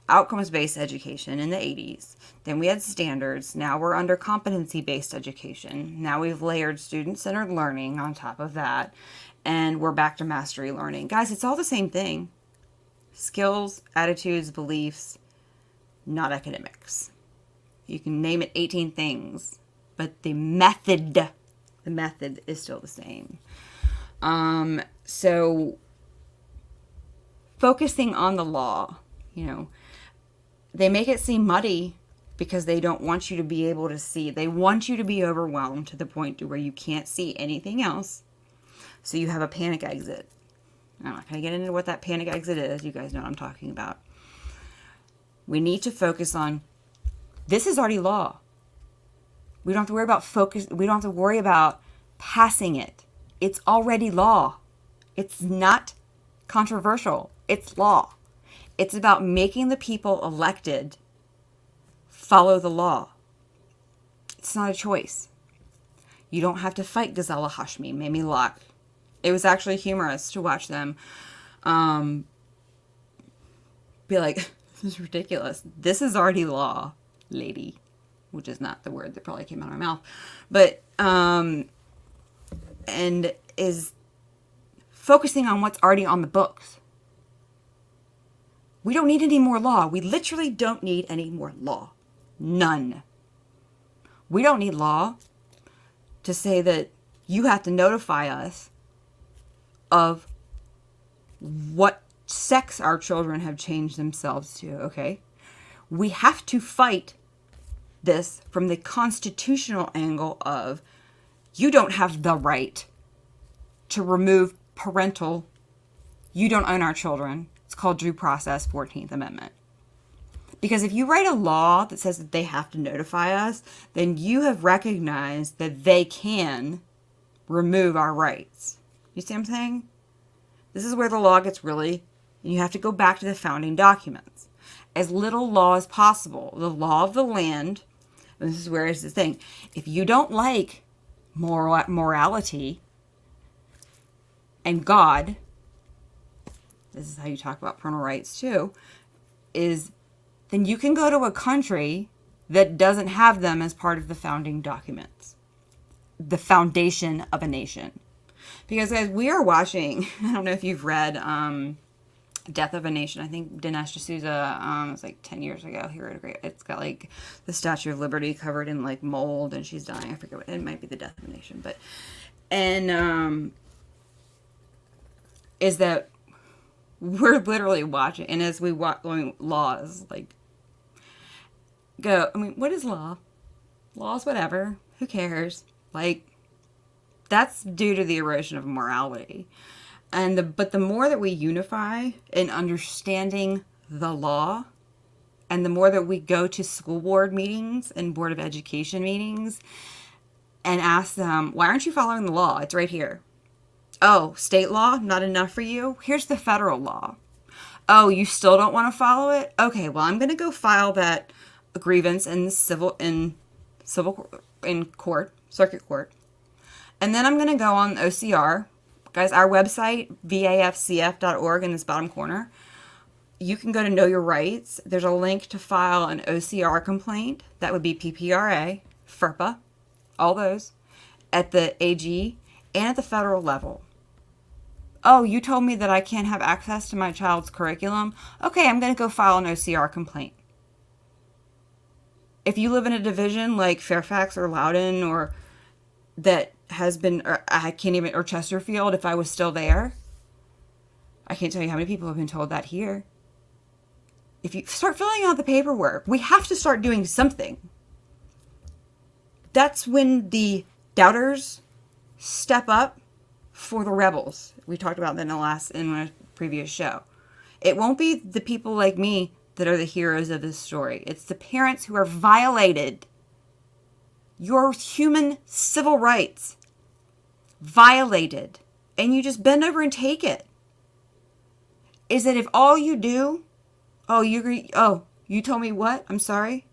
outcomes-based education in the 80s. Then we had standards. Now we're under competency-based education. Now we've layered student-centered learning on top of that. And we're back to mastery learning. Guys, it's all the same thing. Skills, attitudes, beliefs, not academics. You can name it 18 things, but the method is still the same. So focusing on the law, they make it seem muddy because they don't want you to be able to see. They want you to be overwhelmed to the point to where you can't see anything else. So you have a panic exit. I'm not going to get into what that panic exit is. You guys know what I'm talking about. We need to focus on, this is already law. We don't have to worry about focus. We don't have to worry about passing it. It's already law. It's not controversial. It's law. It's about making the people elected follow the law. It's not a choice. You don't have to fight Gisela Hashmi, Mamie Locke. It was actually humorous to watch them be like, this is ridiculous. This is already law, lady. Which is not the word that probably came out of my mouth. But, and is focusing on what's already on the books. We don't need any more law. We literally don't need any more law. None. We don't need law to say that you have to notify us of what sex our children have changed themselves to, okay? We have to fight this from the constitutional angle of you don't have the right to remove parental, you don't own our children. It's called due process, 14th Amendment. Because if you write a law that says that they have to notify us, then you have recognized that they can remove our rights. You see what I'm saying? This is where the law gets really, and you have to go back to the founding documents. As little law as possible. The law of the land, and this is where is the thing. If you don't like morality and God, this is how you talk about parental rights too, is then you can go to a country that doesn't have them as part of the founding documents. The foundation of a nation. Because guys, we are watching, I don't know if you've read Death of a Nation. I think Dinesh D'Souza, it was like 10 years ago. He wrote a great, it's got like the Statue of Liberty covered in like mold and she's dying. I forget what, it might be the Death of a Nation. But, and is that we're literally watching, and as we watch going laws, like, go, I mean, what is law? Law's whatever. Who cares? Like, that's due to the erosion of morality. But the more that we unify in understanding the law, and the more that we go to school board meetings and Board of Education meetings and ask them, why aren't you following the law? It's right here. Oh, state law, not enough for you? Here's the federal law. Oh, you still don't want to follow it? Okay, well, I'm going to go file that grievance in court, circuit court. And then I'm going to go on OCR. Guys, our website, vafcf.org, in this bottom corner, you can go to Know Your Rights. There's a link to file an OCR complaint. That would be PPRA, FERPA, all those, at the AG and at the federal level. Oh, you told me that I can't have access to my child's curriculum? Okay, I'm going to go file an OCR complaint. If you live in a division like Fairfax or Loudoun or that has been, or I can't even, or Chesterfield, if I was still there, I can't tell you how many people have been told that here. If you start filling out the paperwork, we have to start doing something. That's when the doubters step up for the rebels. We talked about that in a previous show. It won't be the people like me that are the heroes of this story. It's the parents who are violated. Your human civil rights violated. And you just bend over and take it. Is that if all you do, you told me what? I'm sorry?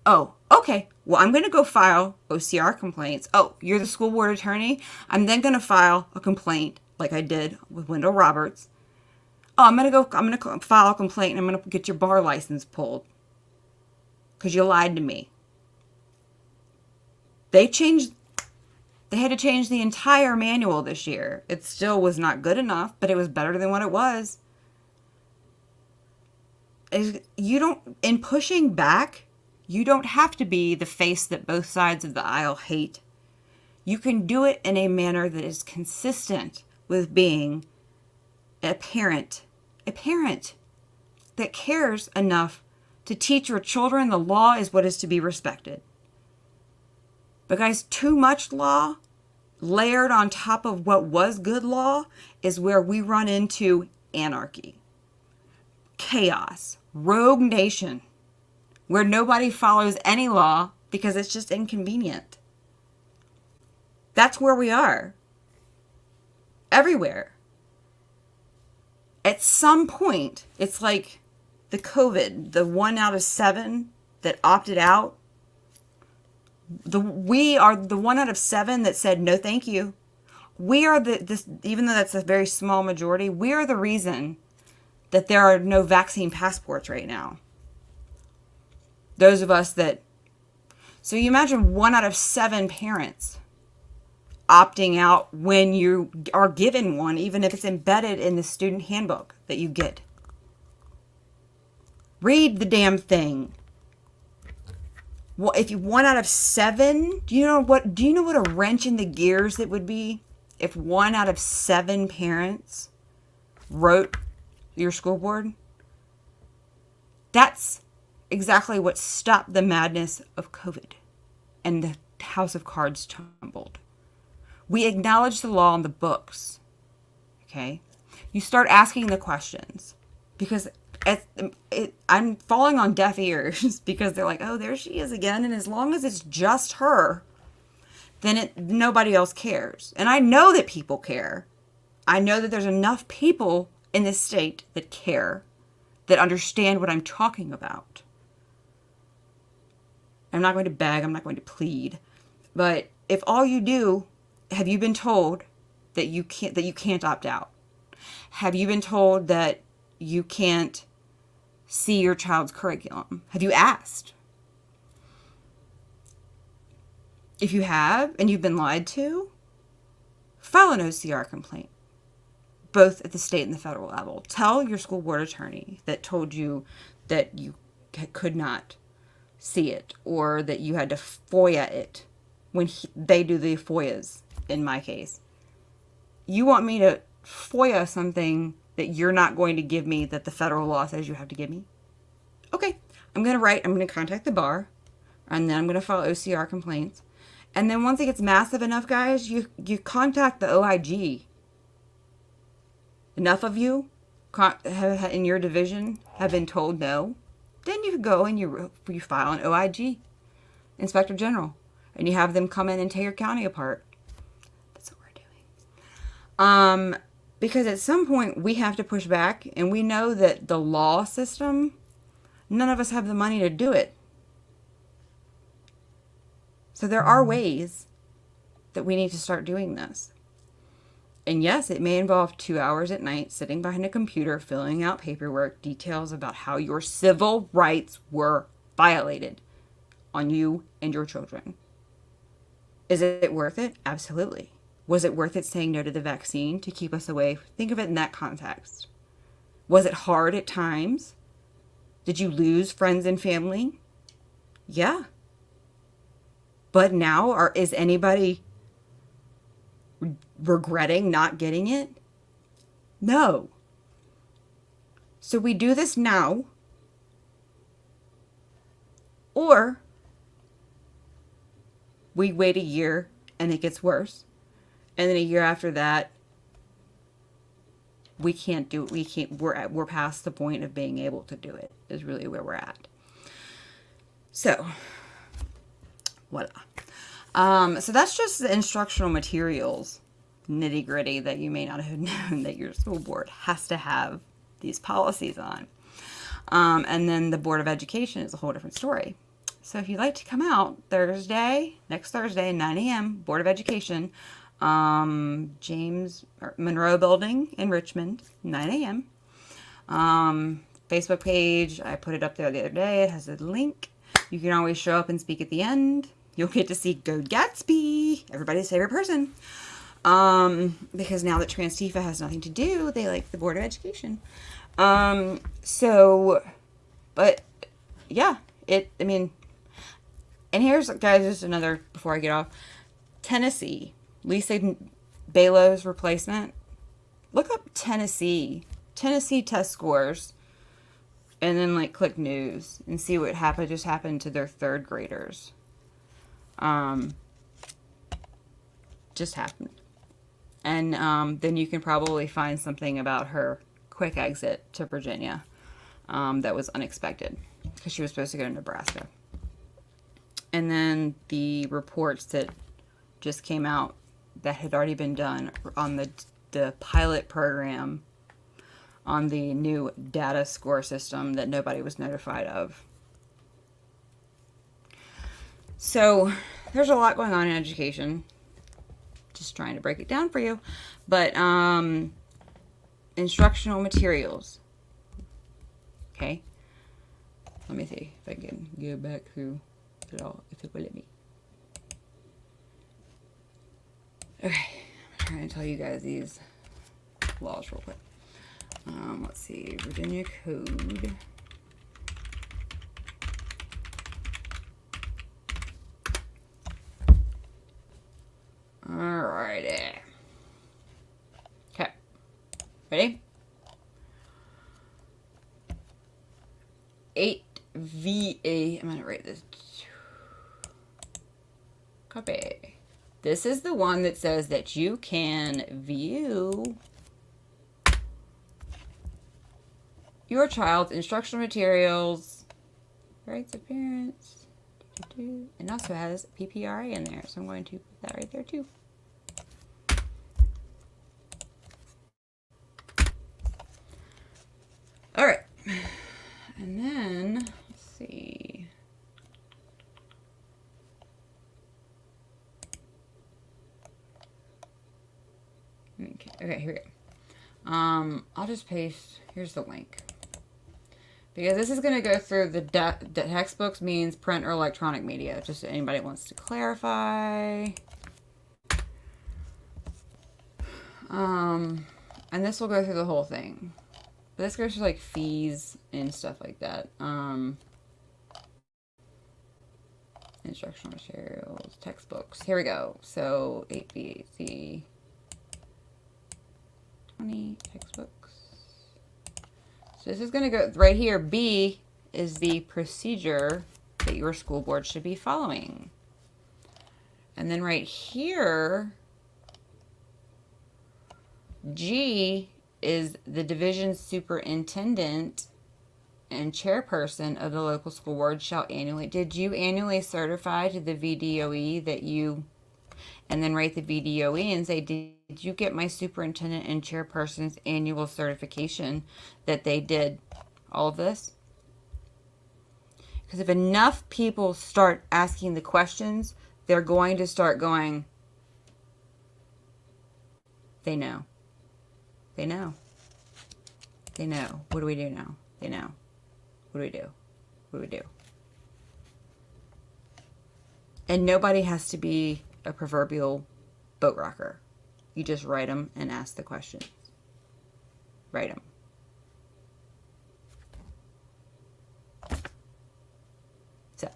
Oh, okay. Well, I'm going to go file OCR complaints. Oh, you're the school board attorney? I'm then going to file a complaint like I did with Wendell Roberts. Oh, I'm going to file a complaint and I'm going to get your bar license pulled because you lied to me. They had to change the entire manual this year. It still was not good enough, but it was better than what it was. In pushing back, you don't have to be the face that both sides of the aisle hate. You can do it in a manner that is consistent with being a parent that cares enough to teach your children the law is what is to be respected. But guys, too much law layered on top of what was good law is where we run into anarchy, chaos, rogue nation, where nobody follows any law because it's just inconvenient. That's where we are. Everywhere. At some point, it's like the COVID, the 1 out of 7 that opted out. We are the 1 out of 7 that said no thank you. We are even though that's a very small majority, we are the reason that there are no vaccine passports right now. Those of us so you imagine 1 out of 7 parents opting out when you are given one, even if it's embedded in the student handbook that you get. Read the damn thing. Well, if you 1 out of 7, do you know what a wrench in the gears it would be if 1 out of 7 parents wrote your school board? That's exactly what stopped the madness of COVID and the house of cards tumbled. We acknowledge the law in the books. Okay? You start asking the questions because I'm falling on deaf ears because they're like, oh, there she is again. And as long as it's just her, then nobody else cares. And I know that people care. I know that there's enough people in this state that care, that understand what I'm talking about. I'm not going to beg. I'm not going to plead. But if all you do, have you been told that you can't opt out? Have you been told that you can't see your child's curriculum? Have you asked? If you have and you've been lied to, file an OCR complaint, both at the state and the federal level. Tell your school board attorney that told you that you could not see it or that you had to FOIA it when they do the FOIAs, in my case. You want me to FOIA something that you're not going to give me that the federal law says you have to give me? Okay, I'm going to contact the bar, and then I'm going to file OCR complaints. And then once it gets massive enough, guys, you contact the OIG. Enough of you in your division have been told no. Then you go and you file an OIG, Inspector General, and you have them come in and tear your county apart. That's what we're doing. Because at some point we have to push back, and we know that the law system, none of us have the money to do it. So there are ways that we need to start doing this. And yes, it may involve 2 hours at night sitting behind a computer, filling out paperwork, details about how your civil rights were violated on you and your children. Is it worth it? Absolutely. Was it worth it saying no to the vaccine to keep us away? Think of it in that context. Was it hard at times? Did you lose friends and family? Yeah. But now, is anybody regretting not getting it? No. So we do this now, or we wait a year and it gets worse. And then a year after that, we can't do it. We're past the point of being able to do it, is really where we're at. So, voila. So that's just the instructional materials, nitty gritty, that you may not have known that your school board has to have these policies on. And then the Board of Education is a whole different story. So if you'd like to come out next Thursday, 9 a.m., Board of Education, James Monroe Building in Richmond, 9 a.m. Facebook page, I put it up there the other day. It has a link. You can always show up and speak at the end. You'll get to see Go Gatsby, everybody's favorite person. Because now that Trans Tifa has nothing to do, they like the Board of Education. But yeah, and here's, guys, just another, before I get off, Tennessee, Lisa Balo's replacement. Look up Tennessee test scores, and then like click news and see what just happened to their third graders. Just happened. And then you can probably find something about her quick exit to Virginia that was unexpected, because she was supposed to go to Nebraska. And then the reports that just came out that had already been done on the pilot program on the new data score system that nobody was notified of. So there's a lot going on in education. Just trying to break it down for you. But instructional materials. Okay. Let me see if I can go back through it all, if it will let me. Okay. I'm trying to tell you guys these laws real quick. Let's see. Virginia Code. Alrighty. Okay. Ready? 8VA. I'm going to write this. Copy. This is the one that says that you can view your child's instructional materials, rights of parents, and also has PPRA in there. So I'm going to put that right there too. All right. And then, let's see. Okay, here we go. I'll just paste, here's the link. Because this is going to go through the textbooks means print or electronic media. Just so anybody wants to clarify. And this will go through the whole thing. But this goes through like fees and stuff like that. Instructional materials, textbooks. Here we go. So 8BAC 20 textbooks. So this is going to go right here. B is the procedure that your school board should be following. And then right here, G is the division superintendent and chairperson of the local school board shall annually. Did you annually certify to the VDOE that you, and then write the VDOE and say, did you get my superintendent and chairperson's annual certification that they did all of this? Because if enough people start asking the questions, they're going to start going, they know. They know. They know. What do we do now? They know. What do we do? What do we do? And nobody has to be a proverbial boat rocker. You just write them and ask the questions. Write them. So,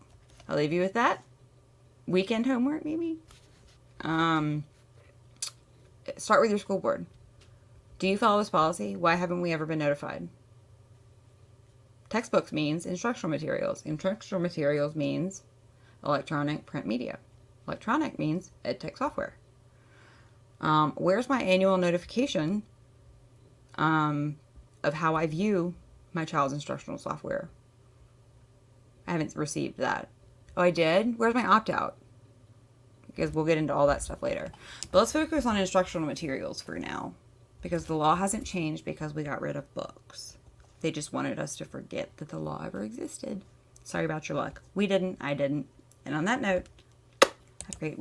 I'll leave you with that. Weekend homework, maybe? Start with your school board. Do you follow this policy? Why haven't we ever been notified? Textbooks means instructional materials. Instructional materials means electronic print media. Electronic means EdTech software. Where's my annual notification of how I view my child's instructional software? I haven't received that. Oh, I did? Where's my opt-out? Because we'll get into all that stuff later. But let's focus on instructional materials for now. Because the law hasn't changed because we got rid of books. They just wanted us to forget that the law ever existed. Sorry about your luck. We didn't. I didn't. And on that note, have a great week.